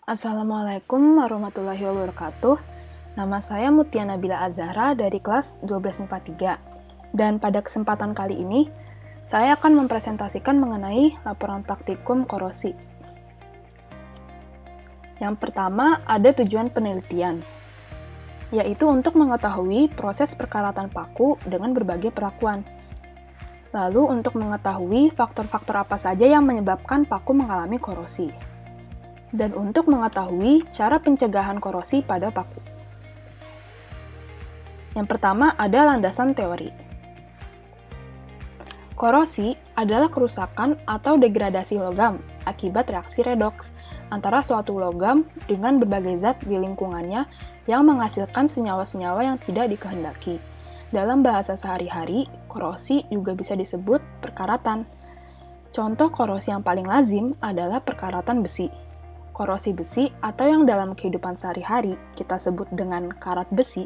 Assalamualaikum warahmatullahi wabarakatuh. Nama saya Mutia Nabila Azahra dari kelas 12 MIPA 3. Dan pada kesempatan kali ini, saya akan mempresentasikan mengenai laporan praktikum korosi. Yang pertama, ada tujuan penelitian, yaitu untuk mengetahui proses perkaratan paku dengan berbagai perlakuan. Lalu, untuk mengetahui faktor-faktor apa saja yang menyebabkan paku mengalami korosi. Dan untuk mengetahui cara pencegahan korosi pada paku. Yang pertama ada landasan teori. Korosi adalah kerusakan atau degradasi logam akibat reaksi redoks antara suatu logam dengan berbagai zat di lingkungannya yang menghasilkan senyawa-senyawa yang tidak dikehendaki. Dalam bahasa sehari-hari, korosi juga bisa disebut perkaratan. Contoh korosi yang paling lazim adalah perkaratan besi. Korosi besi atau yang dalam kehidupan sehari-hari kita sebut dengan karat besi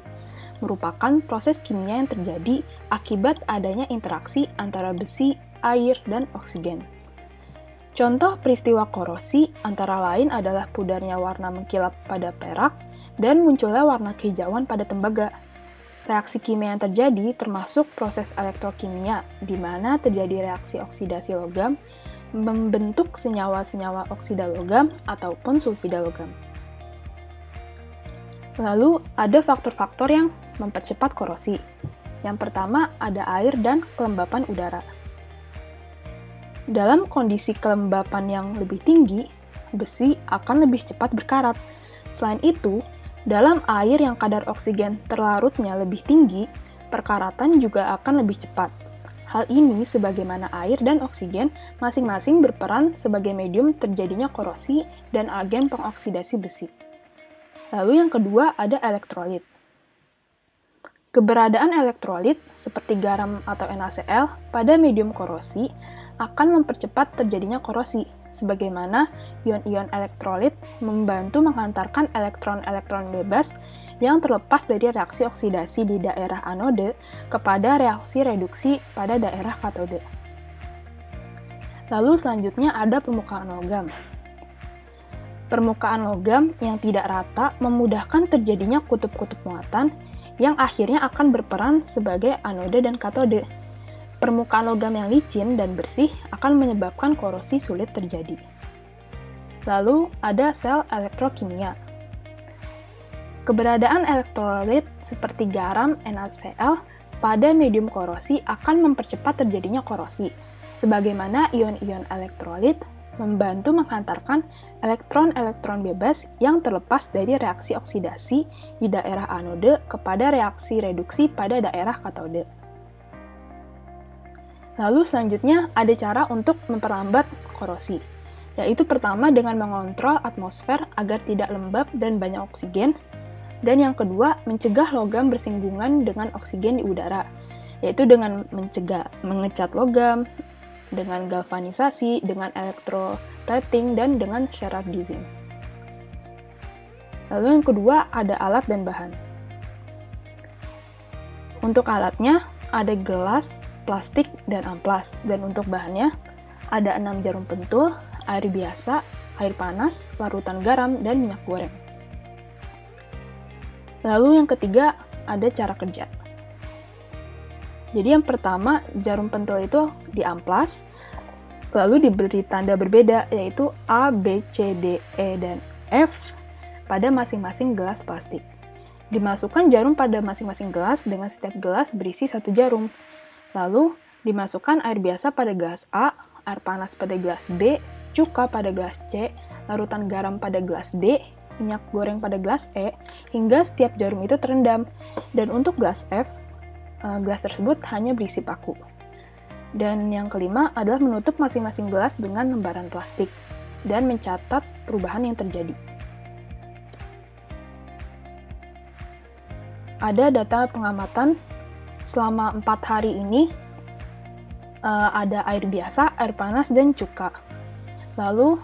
merupakan proses kimia yang terjadi akibat adanya interaksi antara besi, air, dan oksigen. Contoh peristiwa korosi antara lain adalah pudarnya warna mengkilap pada perak dan munculnya warna kehijauan pada tembaga. Reaksi kimia yang terjadi termasuk proses elektrokimia, di mana terjadi reaksi oksidasi logam membentuk senyawa-senyawa oksida logam ataupun sulfida logam. Lalu, ada faktor-faktor yang mempercepat korosi. Yang pertama, ada air dan kelembapan udara. Dalam kondisi kelembapan yang lebih tinggi, besi akan lebih cepat berkarat. Selain itu, dalam air yang kadar oksigen terlarutnya lebih tinggi, perkaratan juga akan lebih cepat. Hal ini sebagaimana air dan oksigen masing-masing berperan sebagai medium terjadinya korosi dan agen pengoksidasi besi. Lalu yang kedua ada elektrolit. Keberadaan elektrolit seperti garam atau NaCl pada medium korosi akan mempercepat terjadinya korosi, sebagaimana ion-ion elektrolit membantu menghantarkan elektron-elektron bebas yang terlepas dari reaksi oksidasi di daerah anode kepada reaksi reduksi pada daerah katode. Lalu selanjutnya ada permukaan logam. Permukaan logam yang tidak rata memudahkan terjadinya kutub-kutub muatan yang akhirnya akan berperan sebagai anode dan katode. Permukaan logam yang licin dan bersih akan menyebabkan korosi sulit terjadi. Lalu ada sel elektrokimia. Keberadaan elektrolit seperti garam NaCl pada medium korosi akan mempercepat terjadinya korosi, sebagaimana ion-ion elektrolit membantu menghantarkan elektron-elektron bebas yang terlepas dari reaksi oksidasi di daerah anode kepada reaksi reduksi pada daerah katode. Lalu selanjutnya ada cara untuk memperlambat korosi, yaitu pertama dengan mengontrol atmosfer agar tidak lembab dan banyak oksigen, dan yang kedua mencegah logam bersinggungan dengan oksigen di udara, yaitu dengan mengecat logam, dengan galvanisasi, dengan electroplating, dan dengan Sherardism. Lalu yang kedua ada alat dan bahan. Untuk alatnya ada gelas, plastik, dan amplas. Dan untuk bahannya ada 6 jarum pentul, air biasa, air panas, larutan garam, dan minyak goreng. Lalu yang ketiga ada cara kerja. Jadi yang pertama, jarum pentul itu diamplas, lalu diberi tanda berbeda, yaitu A, B, C, D, E, dan F pada masing-masing gelas plastik. Dimasukkan jarum pada masing-masing gelas dengan setiap gelas berisi 1 jarum. Lalu dimasukkan air biasa pada gelas A, air panas pada gelas B, cuka pada gelas C, larutan garam pada gelas D, minyak goreng pada gelas E, hingga setiap jarum itu terendam. Dan untuk gelas F, gelas tersebut hanya berisi paku. Dan yang kelima adalah menutup masing-masing gelas dengan lembaran plastik dan mencatat perubahan yang terjadi. Ada data pengamatan selama 4 hari ini, ada air biasa, air panas, dan cuka. Lalu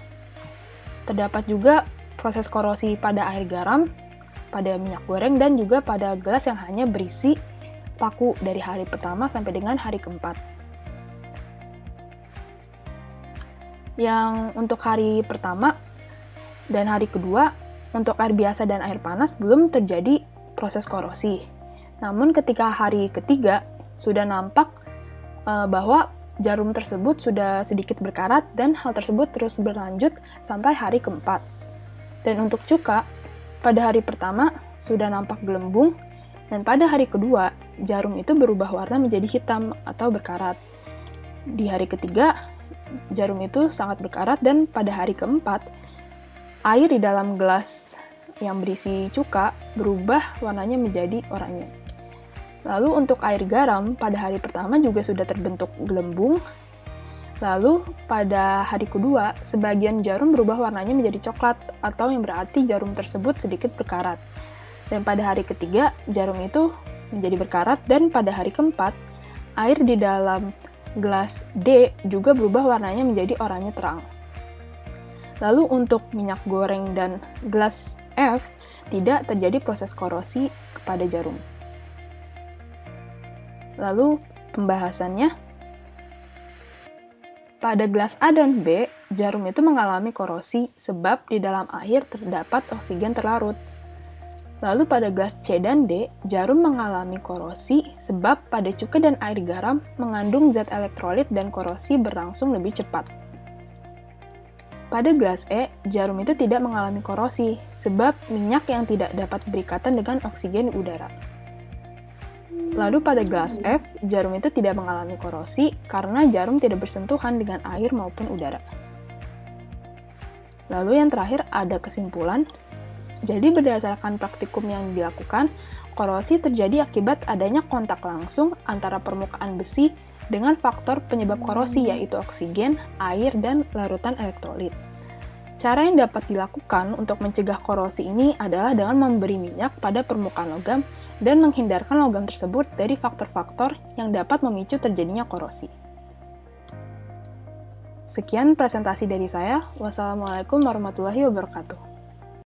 terdapat juga proses korosi pada air garam, pada minyak goreng, dan juga pada gelas yang hanya berisi paku dari hari pertama sampai dengan hari keempat. Yang untuk hari pertama, Dan hari kedua, untuk air biasa dan air panas belum terjadi proses korosi. Namun ketika hari ketiga, sudah nampak bahwa jarum tersebut sudah sedikit berkarat dan hal tersebut terus berlanjut sampai hari keempat. Dan untuk cuka, pada hari pertama sudah nampak gelembung, dan pada hari kedua, jarum itu berubah warna menjadi hitam atau berkarat. Di hari ketiga, jarum itu sangat berkarat, dan pada hari keempat, air di dalam gelas yang berisi cuka berubah warnanya menjadi oranye. Lalu untuk air garam, pada hari pertama juga sudah terbentuk gelembung. Lalu pada hari kedua, sebagian jarum berubah warnanya menjadi coklat, atau yang berarti jarum tersebut sedikit berkarat. Dan pada hari ketiga, jarum itu menjadi berkarat, dan pada hari keempat, air di dalam gelas D juga berubah warnanya menjadi oranye terang. Lalu untuk minyak goreng dan gelas F, tidak terjadi proses korosi kepada jarum. Lalu pembahasannya, pada gelas A dan B, jarum itu mengalami korosi sebab di dalam air terdapat oksigen terlarut. Lalu pada gelas C dan D, jarum mengalami korosi sebab pada cuka dan air garam mengandung zat elektrolit dan korosi berlangsung lebih cepat. Pada gelas E, jarum itu tidak mengalami korosi sebab minyak yang tidak dapat berikatan dengan oksigen di udara. Lalu pada gelas F, jarum itu tidak mengalami korosi karena jarum tidak bersentuhan dengan air maupun udara. Lalu yang terakhir ada kesimpulan. Jadi berdasarkan praktikum yang dilakukan, korosi terjadi akibat adanya kontak langsung antara permukaan besi dengan faktor penyebab korosi yaitu oksigen, air, dan larutan elektrolit. Cara yang dapat dilakukan untuk mencegah korosi ini adalah dengan memberi minyak pada permukaan logam dan menghindarkan logam tersebut dari faktor-faktor yang dapat memicu terjadinya korosi. Sekian presentasi dari saya. Wassalamualaikum warahmatullahi wabarakatuh.